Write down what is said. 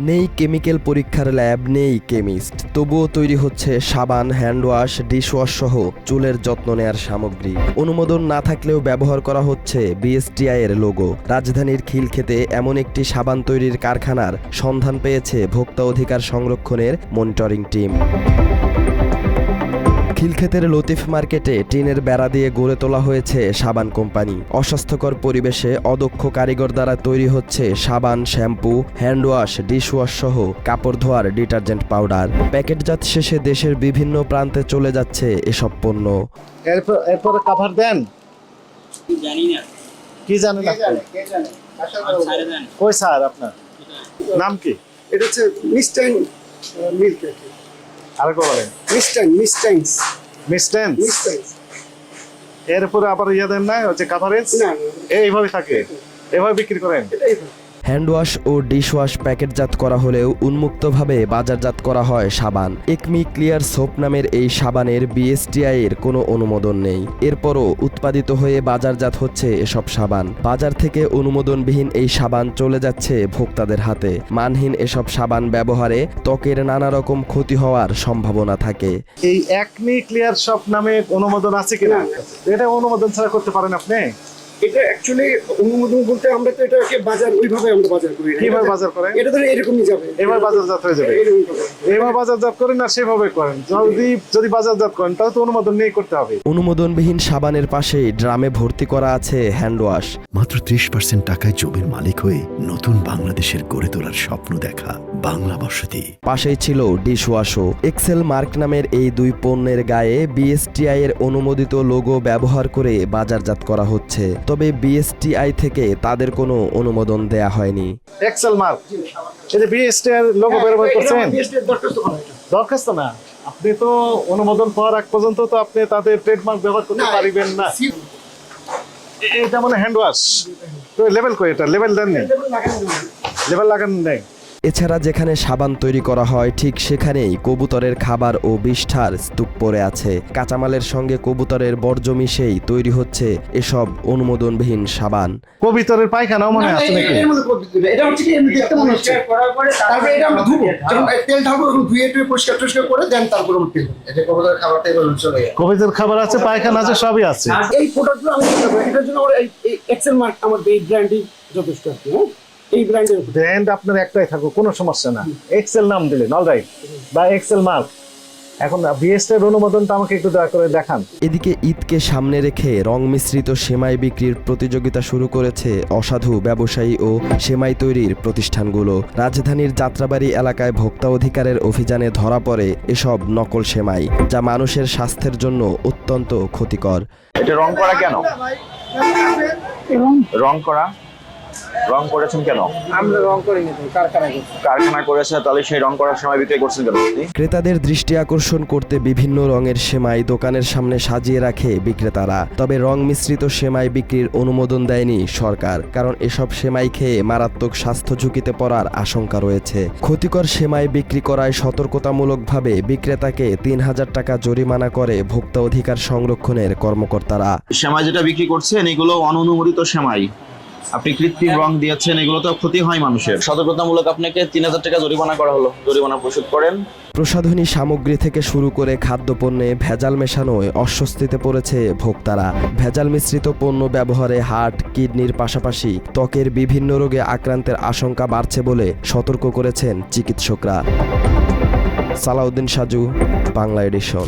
নেই কেমিক্যাল পরীক্ষার ল্যাব, নেই কেমিস্ট, তবুও তৈরি হচ্ছে সাবান, হ্যান্ডওয়াশ, ডিশওয়াশ সহ চুলের যত্ন নেয়ার সামগ্রী। অনুমোদন না থাকলেও ব্যবহার করা হচ্ছে বিএসটিআই এর লোগো। রাজধানীর খিলক্ষেতে এমন একটি সাবান তৈরির কারখানার সন্ধান পেয়েছে ভোক্তা অধিকার সংরক্ষণের মনিটরিং টিম। খিলক্ষেতের লতিফ মার্কেটে টিনের বেড়া দিয়ে গড়ে তোলা হয়েছে সাবান কোম্পানি। অস্বাস্থ্যকর পরিবেশে অদক্ষ কারিগর দ্বারা তৈরি হচ্ছে সাবান, শ্যাম্পু, হ্যান্ডওয়াশ, ডিশওয়াশ সহ কাপড় ধোয়ার ডিটারজেন্ট পাউডার। প্যাকেটজাত শেষে দেশের বিভিন্ন প্রান্তে চলে যাচ্ছে এসব পণ্য। এরপরে কভার দেন, জানি না কি জানেন কই স্যার আপনার নাম কি? এটা হচ্ছে মিস্টাইন মিল্ক। আরেকবার বলেন। মিস্টেন্স। এরপরে আবার দেন না, হচ্ছে কাভারেজ এইভাবে থাকে, এইভাবে বিক্রি করেন। হ্যান্ডওয়াশ ও ডিশওয়াশ প্যাকেটজাত করা হলেও উন্মুক্তভাবে বাজারজাত করা হয় সাবান। একমি ক্লিয়ার সোপ নামের এই সাবানের বিএসটিআই এর কোনো অনুমোদন নেই। এরপরও উৎপাদিত হয়ে বাজারজাত হচ্ছে এসব সাবান। বাজার থেকে অনুমোদনবিহীন এই সাবান চলে যাচ্ছে ভোক্তাদের হাতে। মানহীন এসব সাবান ব্যবহারে ত্বকের নানা রকম ক্ষতি হওয়ার সম্ভাবনা থাকে। এই একমি ক্লিয়ার শপ নামে অনুমোদন আছে কিনা? এটা অনুমোদন ছাড়া করতে পারেন আপনি? এটা অ্যাকচুয়ালি অনুমোদন বলতে আমরা তো এটাকে বাজার ওইভাবে আমরা বাজার করি। কিভাবে বাজার করেন? এটা ধরে এরকমই যাবে, এবার বাজারজাত হয়ে যাবে। এবার বাজারজাত করেন না সেভাবে করেন। যদি বাজারজাত করেন তাহলে তো অনুমোদন নিয়ে করতে হবে। অনুমোদনবিহীন সাবানের পাশেই ড্রামে ভর্তি করা আছে হ্যান্ডওয়াশ। মাত্র 30% টাকায় জমির মালিক হয়ে নতুন বাংলাদেশের গড়ে তোলার স্বপ্ন দেখা বাংলা বসতি। পাশেই ছিল ডিশওয়াশও। এক্সেল মার্ক নামের এই দুই পণ্যের গায়ে বিএসটিআই এর অনুমোদিত লোগো ব্যবহার করে বাজারজাত করা হচ্ছে। তবে বিএসটিআই থেকে তাদের কোনো অনুমোদন দেয়া হয়নি। এক্সেল মার্ক, এই বিএসটিআই লোগো ব্যবহার করছেন, দরখাস্ত না। আপনি তো অনুমোদন পাওয়ার আগ পর্যন্ত তো আপনি তাদের ট্রেডমার্ক ব্যবহার করতে পারবেন না। এটা মানে হ্যান্ড ওয়াশ তো লেভেল কই? এটা লেভেল দেন নেই, লেভেল লাগান নেই। এছাড়া যেখানে সাবান তৈরি করা হয় ঠিক সেখানেই কবুতরের খাবার ও বিষ্ঠার স্তূপ পড়ে আছে। কাঁচামালের সঙ্গে কবুতরের বর্জ্য মিশেই তৈরি হচ্ছে এসব অনুমোদনবিহীন সাবান। কবুতরের পায়খানাও মনে আছে নাকি? এটা হচ্ছে কি এমনি দেখতে মনে হচ্ছে। তারপরে এটা আমরা ধুবো, যখন তেল ঢালবো তখন ধুয়ে টুয়ে পরিষ্কার করে দেন, তারপর আমরা তেল। এটা কবুতরের খাবারটাই বলুন চলে। কবুতরের খাবার আছে, পায়খানা আছে, সবই আছে। এই প্রোডাক্টগুলো আমি করব, এটার জন্য আমার এই এক্সেল মার্ক আমার এই ব্র্যান্ডই যথেষ্ট আছে। হ্যাঁ, এই ব্র্যান্ডের ব্র্যান্ড আপনার একটাই থাকুক, কোনো সমস্যা না। এক্সেল নাম দিলেন অলরাইট, বা এক্সেল মার্ক। এখন বিএসটিআই অনুমোদনটা আমাকে একটু দয়া করে দেখান। এদিকে ঈদকে সামনে রেখে রং মিশ্রিত সেমাই বিক্রির প্রতিযোগিতা শুরু করেছে অসাধু ব্যবসায়ী ও সেমাই তৈরির প্রতিষ্ঠানগুলো। রাজধানীর যাত্রাবাড়ি এলাকায় ভোক্তা অধিকারের অভিযানে ধরা পড়ে এসব নকল সেমাই, যা মানুষের স্বাস্থ্যের জন্য অত্যন্ত ক্ষতিকর। এটা রং করা কেন? রং করেছেন কেন? আমরা রং করিনি, কারখানা করেছে, তাহলে সেই রং করার সময় বিক্রি করছেন কেন? ক্রেতাদের দৃষ্টি আকর্ষণ করতে বিভিন্ন রঙের সেমাই দোকানের সামনে সাজিয়ে রাখে বিক্রেতারা। তবে রং মিশ্রিত সেমাই বিক্রির অনুমোদন দেয়নি সরকার, কারণ এসব সেমাই খেয়ে মারাত্মক স্বাস্থ্য ঝুঁকিতে পড়ার আশঙ্কা রয়েছে। ক্ষতিকর সেমাই বিক্রি করায় সতর্কতামূলকভাবে বিক্রেতাকে 3000 টাকা জরিমানা করে ভোক্তা অধিকার সংরক্ষণের কর্মকর্তারা। সেমাই যেটা বিক্রি করছেন এগুলো অননুমোদিত সেমাই, আপনি কৃত্রিম রং দিয়েছেন, এগুলো তো ক্ষতি হয় মানুষের। সতর্কতামূলক আপনাকে 3000 টাকা জরিমানা করা হলো, জরিমানা পরিশোধ করেন। প্রসাধনী সামগ্রী থেকে শুরু করে খাদ্যপণ্যে ভেজাল মেশানোয় অস্বস্তিতে পড়েছে ভোক্তারা। ভেজাল মিশ্রিত পণ্য ব্যবহারে হার্ট, কিডনির পাশাপাশি ত্বকের বিভিন্ন রোগে আক্রান্তের আশঙ্কা বাড়ছে বলে সতর্ক করেছেন চিকিৎসকরা। সালাউদ্দিন সাজু, বাংলা এডিশন।